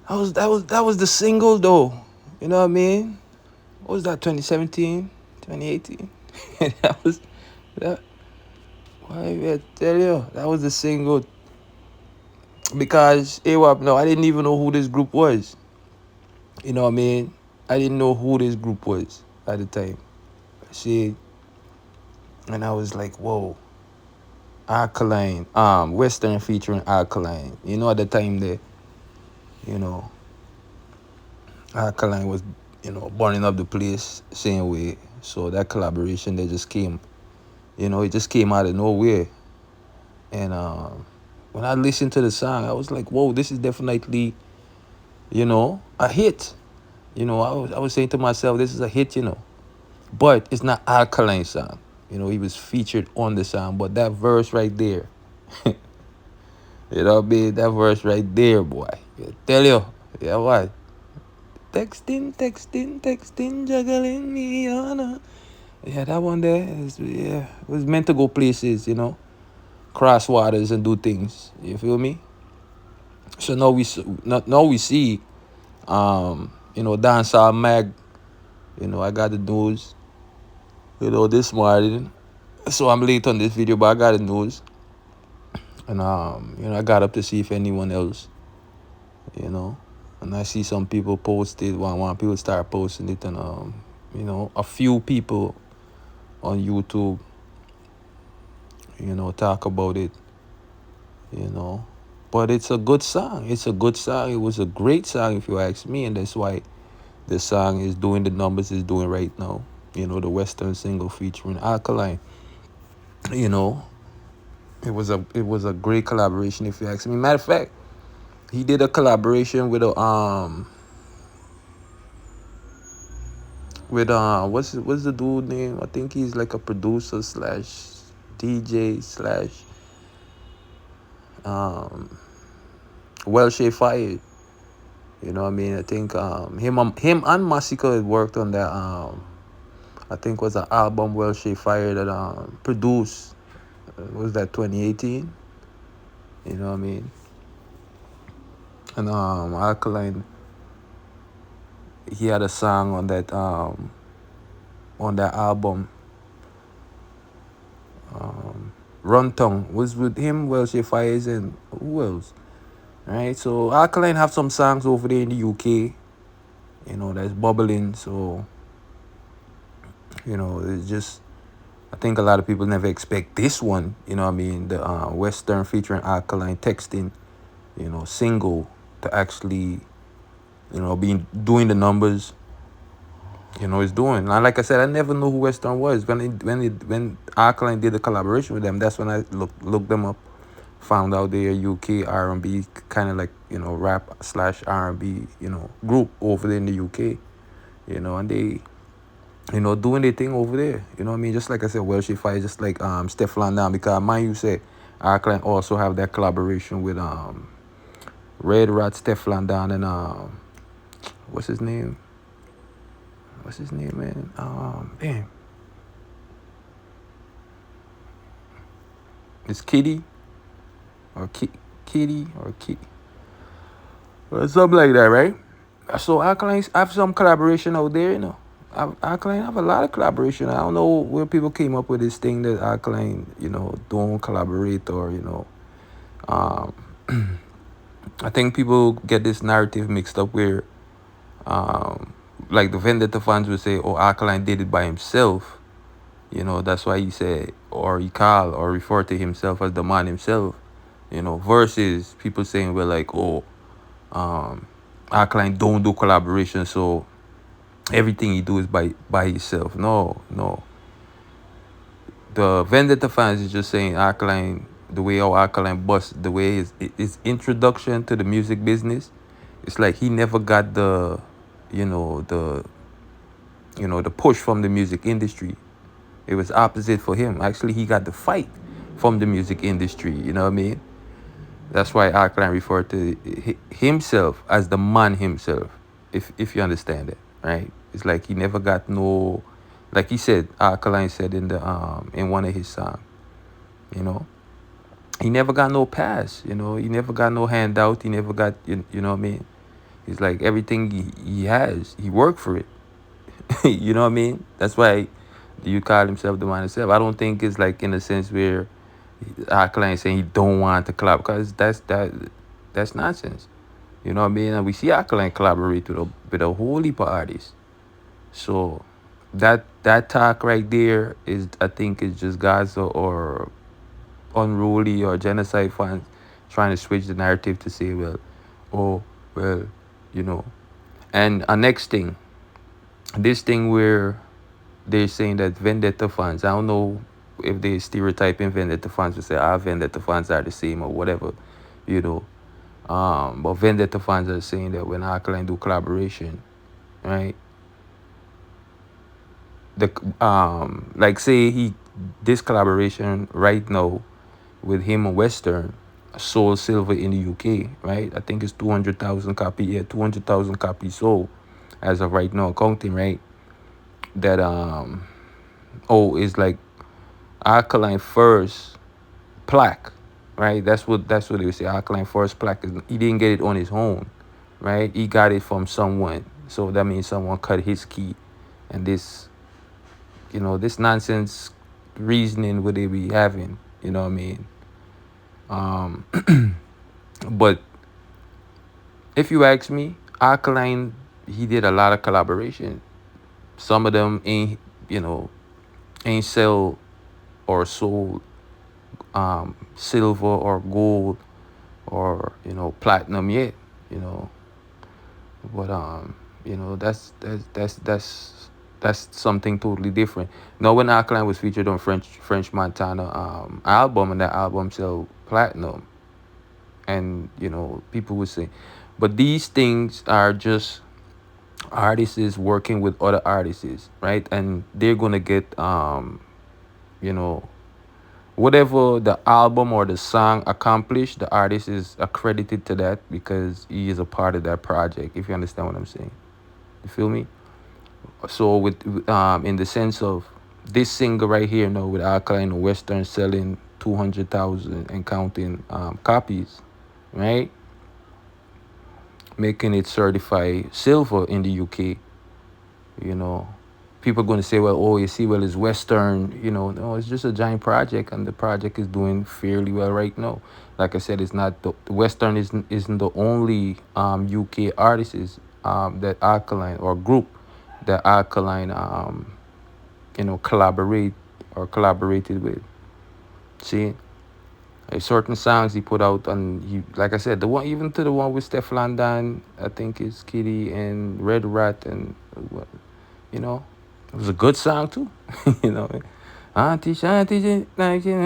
That was the single though. You know what I mean? What was that? 2017, 2018. That was that. Why I tell you that was the single because AWAP. No, I didn't even know who this group was. You know what I mean? I didn't know who this group was at the time. See, and I was like, whoa, Alkaline, Western featuring Alkaline. You know, at the time there, you know, Alkaline was, burning up the place same way. So that collaboration they just came, it just came out of nowhere. And when I listened to the song, I was like, whoa, this is definitely, a hit. I was saying to myself, this is a hit, but it's not Alkaline song. He was featured on the song, but that verse right there, you know what I mean? That verse right there, boy. I tell you, yeah, what? Texting, texting, texting, juggling me on a... Yeah, that one there is, yeah, it was meant to go places, cross waters and do things. You feel me? So now we see, dancehall mag. I got the news, this morning. So I'm late on this video, but I got the news, and I got up to see if anyone else, you know, and I see some people post it. One people start posting it, and a few people on YouTube, talk about it, you know. But it's a good song. It's a good song. It was a great song, if you ask me, and that's why the song is doing the numbers it's doing right now. The Western single featuring Alkaline. You know, it was a great collaboration, if you ask me. Matter of fact, he did a collaboration with what's the dude name? I think he's like a producer slash DJ slash Welsh Fire. You know what I mean? I think him and Massacre had worked on that I think was an album Welsh Fire that produced was that 2018? You know what I mean? And Alkaline, he had a song on that album. Run Tongue was with him, Welsh Fires, and who else? Right? So Alkaline have some songs over there in the UK, that's bubbling. So, it's just, I think a lot of people never expect this one, you know what I mean? The Western featuring Alkaline texting, single to actually, be doing the numbers, it's doing. And like I said, I never knew who Western was. When Alkaline did the collaboration with them, that's when I looked them up, found out they're a UK R&B, kind of like, rap slash R&B, group over there in the UK, and they, doing their thing over there. You know what I mean? Just like I said, Welsh Fire, just like Steph Landon, because mind you say, Alkaline also have that collaboration with Red Rat, Steph Landon, and what's his name? What's his name, man? Damn. It's Kitty or Kitty or Kitty or something like that, right? So Alkaline have some collaboration out there, Alkaline have a lot of collaboration. I don't know where people came up with this thing that Alkaline, don't collaborate or, um, I think people get this narrative mixed up where, like the Vendetta fans would say, oh, Alkaline did it by himself. That's why he said, or he call or refer to himself as the man himself, versus people saying, well, like, oh, Alkaline don't do collaboration, so everything he do is by himself. No. The Vendetta fans is just saying Alkaline, the way how Alkaline bust, the way his introduction to the music business, it's like he never got the, the push from the music industry. It was opposite for him. Actually, he got the fight from the music industry. You know what I mean? That's why Alkaline referred to himself as the man himself, if you understand it, right? It's like he never got no, like he said, Alkaline said in one of his songs, he never got no pass, he never got no handout, he never got, you know what I mean? He's like everything he has, he worked for it. You know what I mean? That's why you call himself the man himself. I don't think it's like in a sense where Alkaline saying he don't want to collab, because that's nonsense. You know what I mean? And we see Alkaline collaborate with a whole heap of artists. So that talk right there is, I think, is just Gaza or unruly or genocide fans trying to switch the narrative to say, well, oh, well, you know. And a next thing, this thing where they're saying that Vendetta fans, I don't know if they stereotyping Vendetta fans to say, Vendetta fans are the same or whatever, you know. But Vendetta fans are saying that when Alkaline do collaboration, right? The like say this collaboration right now with him and Western sold silver in the UK, right? I think it's 200,000 copy, 200,000 copies sold as of right now, counting, right? That is like Alkaline first plaque, right? That's what they would say. Alkaline first plaque is, he didn't get it on his own, right? He got it from someone. So that means someone cut his key, and this, this nonsense reasoning would they be having, you know what I mean? But if you ask me, Alkaline, he did a lot of collaboration. Some of them ain't sell or sold silver or gold or platinum yet, but that's something totally different. Now when Alkaline was featured on French Montana album, and that album sell platinum, and people would say, but these things are just artists working with other artists, right? And they're gonna get you know whatever the album or the song accomplished, the artist is accredited to that because he is a part of that project, if you understand what I'm saying. You feel me? So with in the sense of this single right here, with Alkaline and Western selling 200,000 and counting copies, right? Making it certified silver in the UK, people are going to say, well, oh, you see, well, it's Western, no, it's just a giant project, and the project is doing fairly well right now. Like I said, it's not the Western isn't the only UK artists that Alkaline or group that Alkaline collaborated with. See, certain songs he put out, and he, like I said, the one, even to the one with Steph London, I think it's Kitty and Red Rat, and it was a good song too. Auntie Shanty, like you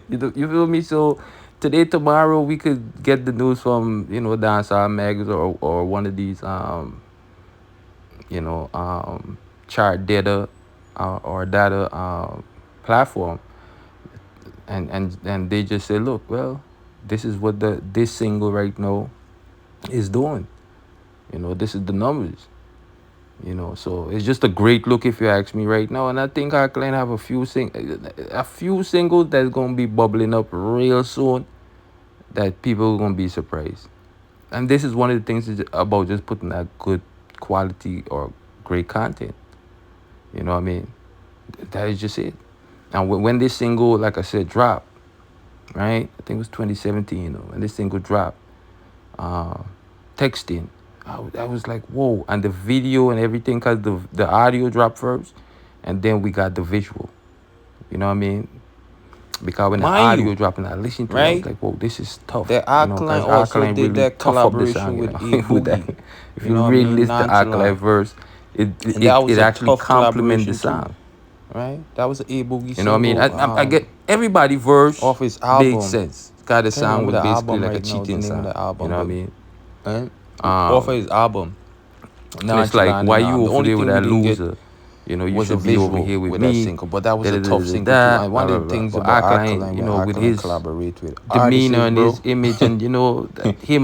you feel me? So today, tomorrow, we could get the news from Dancehall Mags or one of these chart data or data platform, and they just say, look, well, this is what this single right now is doing. This is the numbers. So it's just a great look if you ask me right now, and I think Alkaline have a few singles that's gonna be bubbling up real soon that people are gonna be surprised. And this is one of the things about just putting out good quality or great content. You know what I mean? That is just it. And when this single, like I said, dropped, right? I think it was 2017, when this single dropped, Texting, I was like, whoa. And the video and everything, because the audio dropped first, and then we got the visual. You know what I mean? Because when the audio dropped and I listened to it, I was like, whoa, this is tough. The Alkaline also Alkaline did really that tough up the collaboration song, with A with that. Boogie. If you really listen to Alkaline verse, it actually complements the song. Right? That was an A Boogie You know what I mean? single. I get everybody verse off his album. makes sense. God, the song was basically like a cheating name song. of the album, You know what I mean? right? Off of his album. And it's like, why you over there with that loser? You was a should be over visual here with with me. that single, but that was a tough single too. And one of the things about Alkaline, with his collaborate with demeanor and artists, his image, and him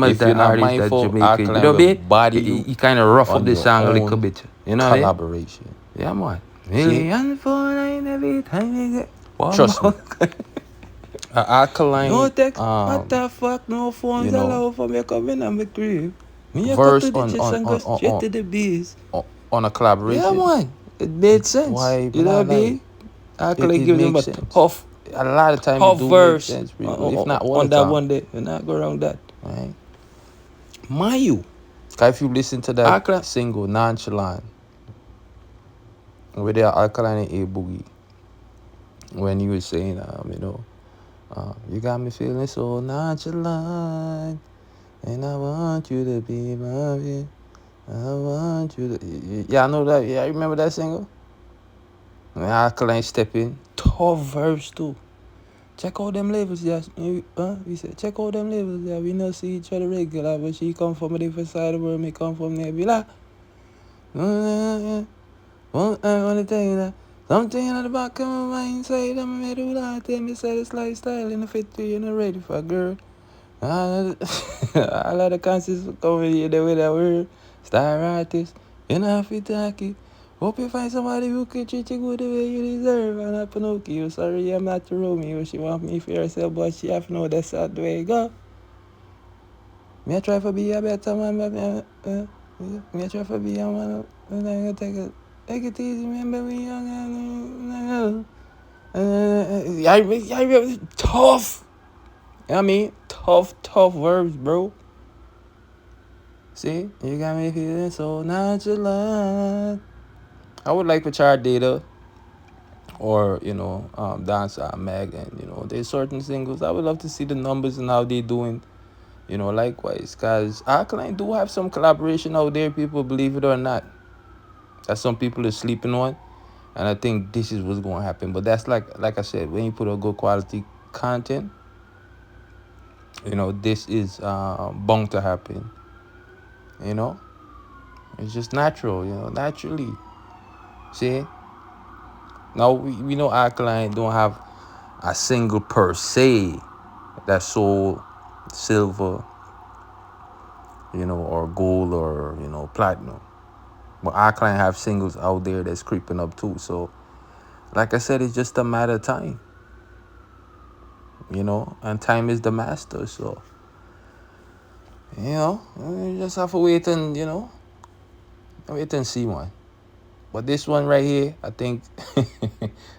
as if you're that not artist, that mindful, Jamaican, Alkaline what I will mean? body you He kind of rough up on the your song a little own bit. You know what I mean? collaboration. Yeah, man. See? Million for nine every time you get one Trust more. me. Alkaline, No text. What the fuck? No you phones know, allowed for me coming on my crib. Me a cut verse to the chest and go straight to the base. on a Yeah, collaboration. man. It made sense. Why You know not what I lie? mean? Alkaline It give them makes a sense. tough, A lot of time it tough do make verse sense, people. If not all the on that time, one day. You not go around that. right? Mayu. Cause if you listen to that Alkaline. single "Nonchalant" with the Alkaline and A Boogie, when he was saying, you got me feeling so nonchalant, and I want you to be my baby. I want you to. Yeah, I know that. Yeah, I remember that single. When Alkaline step in. Tough verse too. Check out them levels, yeah. We said, check out them levels, yeah. We not see each other regular, but she come from a different side of the world, me come from there. Be like, I want to tell you that something at the back of my mind say that me do that. Tell me say this lifestyle in the fit to you, not ready for a girl. I let the conscious come in here with that word. Star artist, you know fit talkie. Hope you find somebody who can treat you good the way you deserve. And not Pinocchio. Sorry, I'm not Romeo. She want me for herself, but she have to know that's not the way it go. Me I try to be a better man, but me I try to be a man. And I'm gonna take it easy, remember me young. Yeah, tough. You know what I mean? Tough verbs, bro. See, you got me feeling so nonchalant. I would like to try data or dance mag, and there's certain singles. I would love to see the numbers and how they doing. Likewise, cause Alkaline do have some collaboration out there. People, believe it or not, that some people are sleeping on, and I think this is what's going to happen. But that's like I said, when you put a good quality content, this is bound to happen. You know, it's just natural. Naturally. See, now we know Alkaline don't have a single per se that's sold silver, or gold or platinum. But Alkaline have singles out there that's creeping up too. So, like I said, it's just a matter of time. And time is the master. So, you just have to wait and wait and see one. But this one right here, I think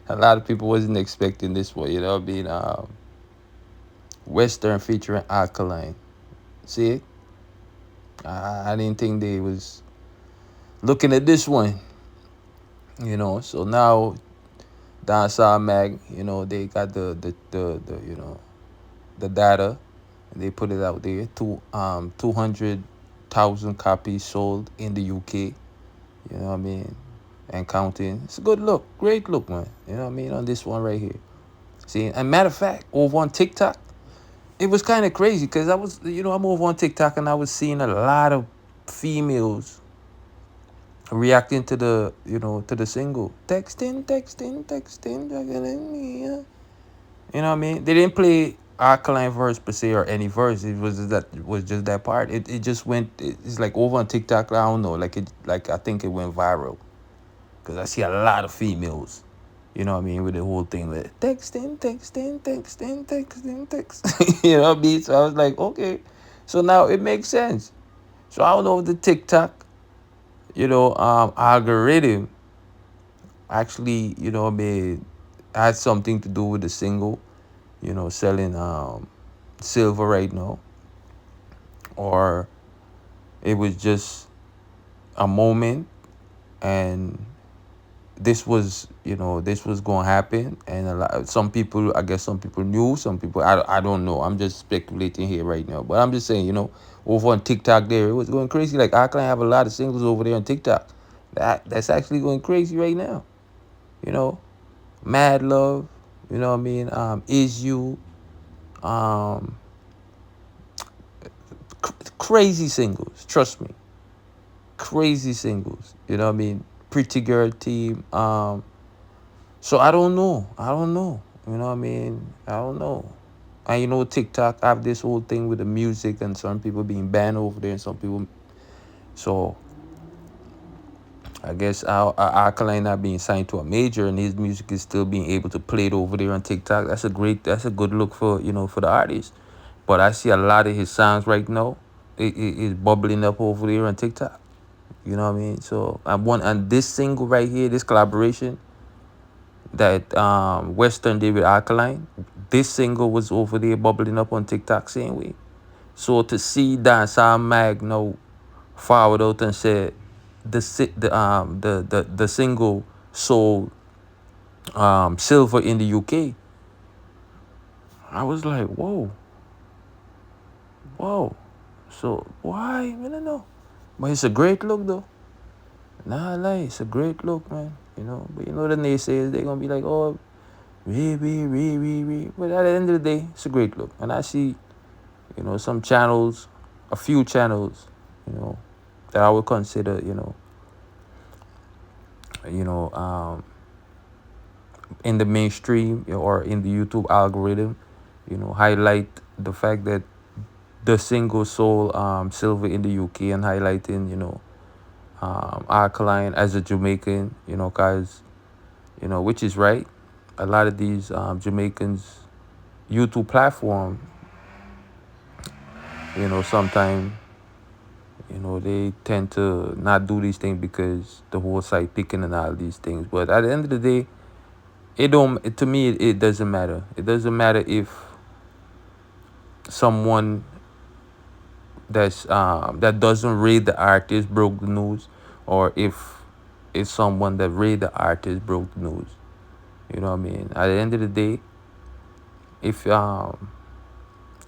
a lot of people wasn't expecting this one. Being Western featuring Alkaline. See it? I didn't think they was looking at this one. So now Dancehall Mag, they got the data, and they put it out there. 200,000 copies sold in the UK. You know what I mean? And counting. It's a good look, great look, man. You know what I mean? On this one right here. See, and matter of fact, over on TikTok, it was kind of crazy because I was, I'm over on TikTok and I was seeing a lot of females reacting to the single. Texting, juggling me. You know what I mean? They didn't play Alkaline verse per se or any verse. It was just that part. It just went. It's like over on TikTok. I don't know. Like I think it went viral because I see a lot of females. You know what I mean? With the whole thing with texting, text. You know what I mean? So I was like, okay. So now it makes sense. So I don't know if the TikTok, algorithm actually, had something to do with the single, selling silver right now, or it was just a moment, and this was going to happen, and some people, I guess some people knew, some people, I don't know. I'm just speculating here right now, but I'm just saying, over on TikTok there, it was going crazy. Like I can have a lot of singles over there on TikTok. That's actually going crazy right now. You know, Mad Love. You know what I mean? Is You. Um, Crazy singles. Trust me, crazy singles. You know what I mean? Pretty Girl Team. So I don't know. I don't know. You know what I mean? I don't know. And TikTok have this whole thing with the music and some people being banned over there and some people. So I guess Alkaline not being signed to a major and his music is still being able to play it over there on TikTok. That's a good look for for the artist. But I see a lot of his songs right now. It is bubbling up over there on TikTok. You know what I mean? So and this single right here, this collaboration that Western did with Alkaline, this single was over there bubbling up on TikTok same way. So to see Dancehall Mag no forward out and said the single sold silver in the UK, I was like, whoa, whoa. So why? I don't know. But it's a great look though. Nah, lie, it's a great look, man. But the naysayers, they're gonna be like, oh, re. But at the end of the day, it's a great look. And I see, some channels, a few channels, you know, that I would consider, you know, um, in the mainstream or in the YouTube algorithm, highlight the fact that the single sold silver in the UK and highlighting, Alkaline as a Jamaican, cause, which is right. A lot of these Jamaicans YouTube platform, sometimes, they tend to not do these things because the whole site picking and all these things. But at the end of the day, it don't. To me, it doesn't matter. It doesn't matter if someone that doesn't read the artist broke the news, or if it's someone that read the artist broke the news. You know what I mean? At the end of the day, if to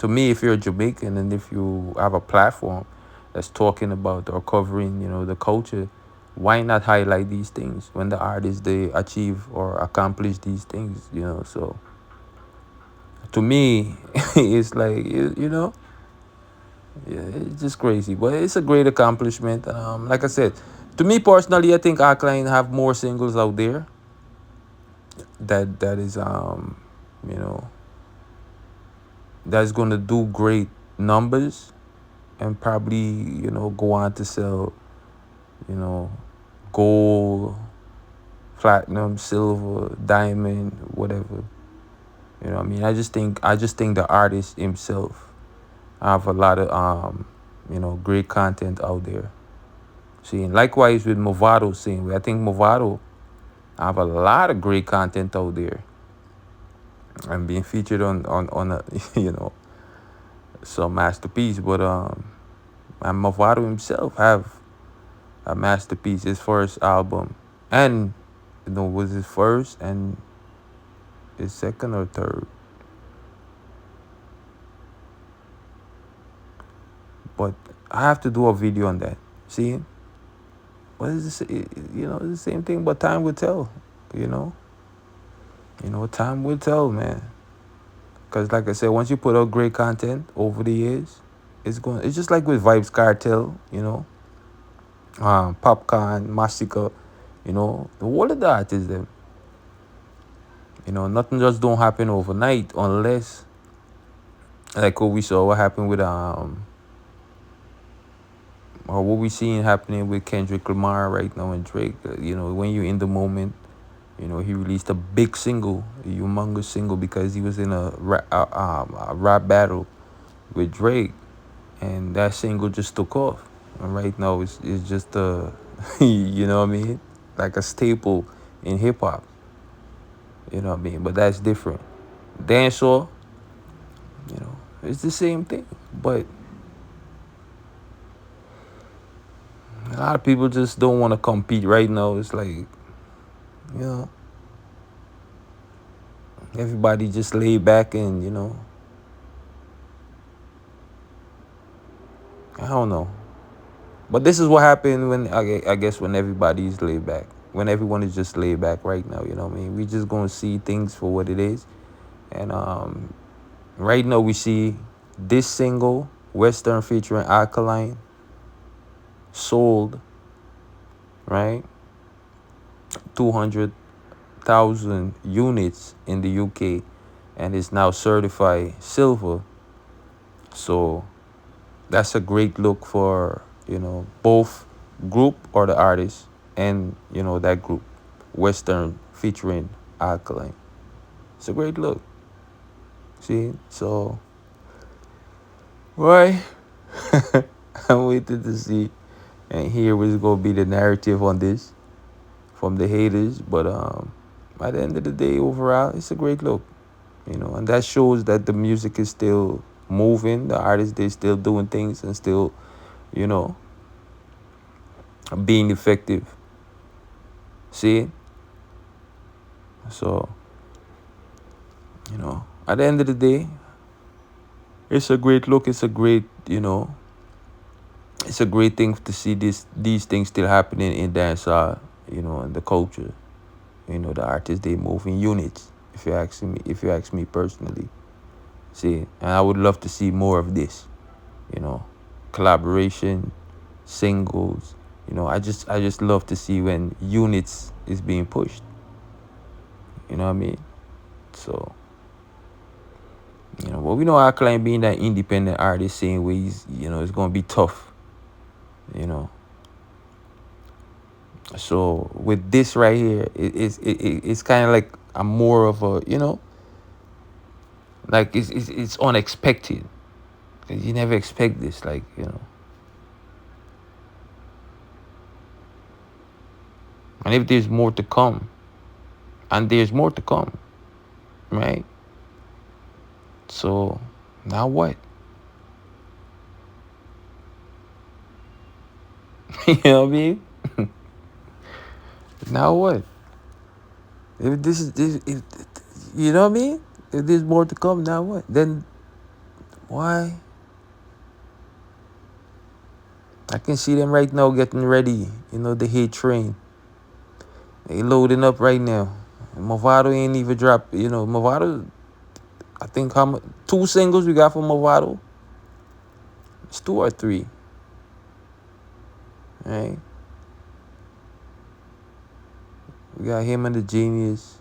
me, if you're a Jamaican and if you have a platform that's talking about or covering, the culture, why not highlight these things when the artists they achieve or accomplish these things? So to me, it's like yeah, it's just crazy, but it's a great accomplishment. Like I said, to me personally, I think Alkaline have more singles out there that is you know that's gonna do great numbers and probably go on to sell you know gold, platinum, silver, diamond, whatever. I mean, I just think the artist himself have a lot of great content out there. See, and likewise with Movado, same way. I think Movado have a lot of great content out there and being featured on a some masterpiece. But and Movado himself have a masterpiece. His first album, and was his first and his second or third. But I have to do a video on that. See, what is this? It's the same thing, but time will tell. You know, time will tell, man. Because like I said, once you put out great content over the years, it's just like with Vibes Cartel, Popcorn, Massacre, the whole of the artists them. Nothing just don't happen overnight unless like what we saw what happened with or what we seeing happening with Kendrick Lamar right now and Drake. When you're in the moment, he released a big single, a humongous single, because he was in a rap battle with Drake, and that single just took off. And right now, it's just you know what I mean, like a staple in hip hop. You know what I mean, but that's different. Dancehall, it's the same thing, but a lot of people just don't want to compete right now. It's like everybody just lay back and I don't know. But this is what happened when I guess when everybody's laid back. When everyone is just laid back right now, you know what I mean? We just gonna see things for what it is. And right now we see this single, Western featuring Alkaline, sold, right? 200,000 units in the UK and is now certified silver. So that's a great look for, both group or the artist. and that group, Western featuring Alkaline. It's a great look. See, so why? I'm waiting to see and hear what's gonna be the narrative on this from the haters. But at the end of the day, overall, it's a great look. And that shows that the music is still moving. The artists, they still doing things and still, you know, being effective. See? So, at the end of the day, it's a great look. It's a great, it's a great thing to see these things still happening in dancehall, and the culture. The artists, they move in units. If you ask me personally, see, and I would love to see more of this. You know, collaboration, singles. I just love to see when units is being pushed. You know what I mean? So, but we know Alkaline being that independent artist, same ways, it's gonna be tough. You know. So with this right here, it's kind of like I'm more of a, like it's unexpected. 'Cause you never expect this, like, and if there's more to come, and there's more to come, right? So now what? You know what I mean? Now what? If this is this, if you know what I mean? If there's more to come, now what? Then why? I can see them right now getting ready. The hate train. They loading up right now. Movado ain't even dropped. Movado. I think how much? 2 singles we got from Movado. It's 2 or 3. Right? We got him and the Genius,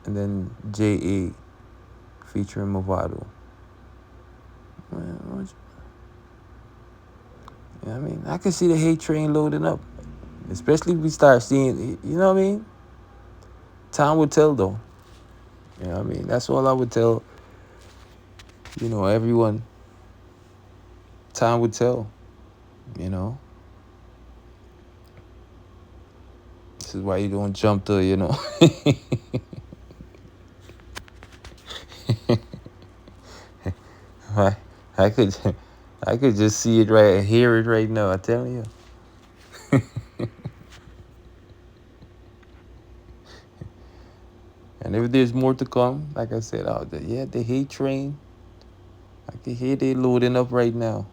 and then J.A. featuring Movado. I mean, I can see the hate train loading up, especially if we start seeing. You know what I mean? Time will tell, though. You know what I mean? That's all I would tell. Everyone. Time would tell. This is why you don't jump to. I, I could, I could just see it right, hear it right now. I'm telling you. And if there's more to come, like I said, the hate train. I can hear they loading up right now.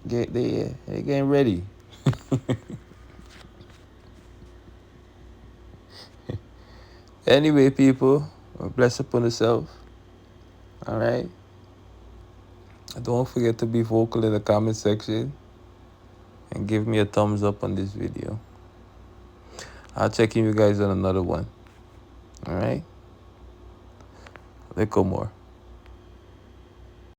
They getting ready. Anyway, people, bless upon yourself. All right. Don't forget to be vocal in the comment section and give me a thumbs up on this video. I'll check in you guys on another one. All right. Let's go more.